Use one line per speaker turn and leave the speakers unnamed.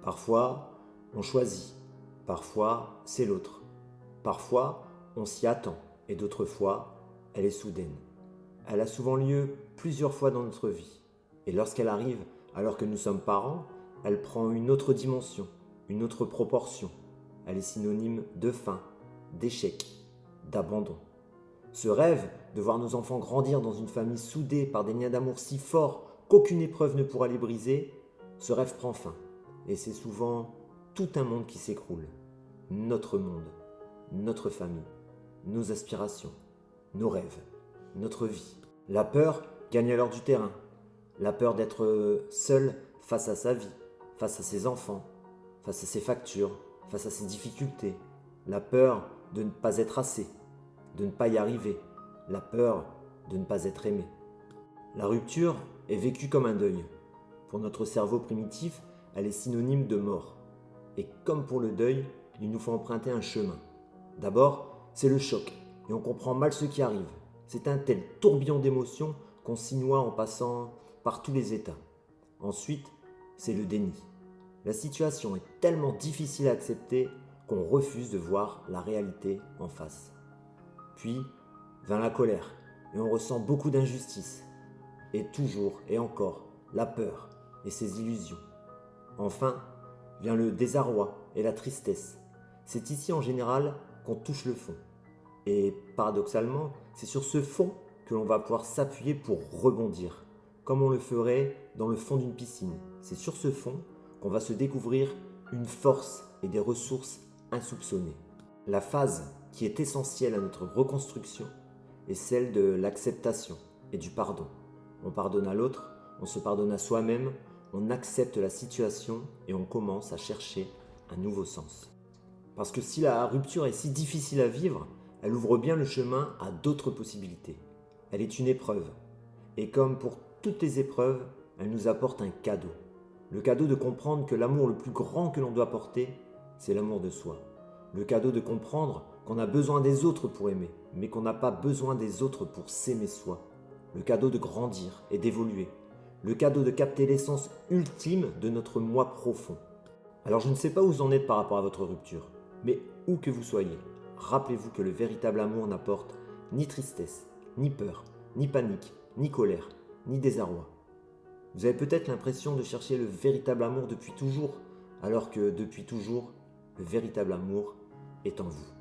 Parfois, on choisit. Parfois, c'est l'autre. Parfois, on s'y attend. Et d'autres fois, elle est soudaine. Elle a souvent lieu plusieurs fois dans notre vie. Et lorsqu'elle arrive, alors que nous sommes parents, elle prend une autre dimension, une autre proportion. Elle est synonyme de fin, d'échec, d'abandon. Ce rêve de voir nos enfants grandir dans une famille soudée par des liens d'amour si forts qu'aucune épreuve ne pourra les briser, ce rêve prend fin. Et c'est souvent tout un monde qui s'écroule. Notre monde, notre famille, nos aspirations, nos rêves, notre vie. La peur gagne alors du terrain. La peur d'être seul face à sa vie, face à ses enfants, face à ses factures, face à ses difficultés. La peur de ne pas être assez, de ne pas y arriver. La peur de ne pas être aimé. La rupture est vécue comme un deuil. Pour notre cerveau primitif, elle est synonyme de mort. Et comme pour le deuil, il nous faut emprunter un chemin. D'abord, c'est le choc, et on comprend mal ce qui arrive. C'est un tel tourbillon d'émotions qu'on s'y noie en passant par tous les états. Ensuite, c'est le déni. La situation est tellement difficile à accepter qu'on refuse de voir la réalité en face. Puis vint la colère, et on ressent beaucoup d'injustice. Et toujours et encore, la peur et ses illusions. Enfin, vient le désarroi et la tristesse. C'est ici en général qu'on touche le fond. Et paradoxalement, c'est sur ce fond que l'on va pouvoir s'appuyer pour rebondir, comme on le ferait dans le fond d'une piscine. C'est sur ce fond qu'on va se découvrir une force et des ressources insoupçonnées. La phase qui est essentielle à notre reconstruction est celle de l'acceptation et du pardon. On pardonne à l'autre, on se pardonne à soi-même, on accepte la situation et on commence à chercher un nouveau sens. Parce que si la rupture est si difficile à vivre, elle ouvre bien le chemin à d'autres possibilités. Elle est une épreuve. Et comme pour toutes les épreuves, elle nous apporte un cadeau. Le cadeau de comprendre que l'amour le plus grand que l'on doit porter, c'est l'amour de soi. Le cadeau de comprendre qu'on a besoin des autres pour aimer, mais qu'on n'a pas besoin des autres pour s'aimer soi. Le cadeau de grandir et d'évoluer. Le cadeau de capter l'essence ultime de notre moi profond. Alors je ne sais pas où vous en êtes par rapport à votre rupture, mais où que vous soyez, rappelez-vous que le véritable amour n'apporte ni tristesse, ni peur, ni panique, ni colère, ni désarroi. Vous avez peut-être l'impression de chercher le véritable amour depuis toujours, alors que depuis toujours, le véritable amour est en vous.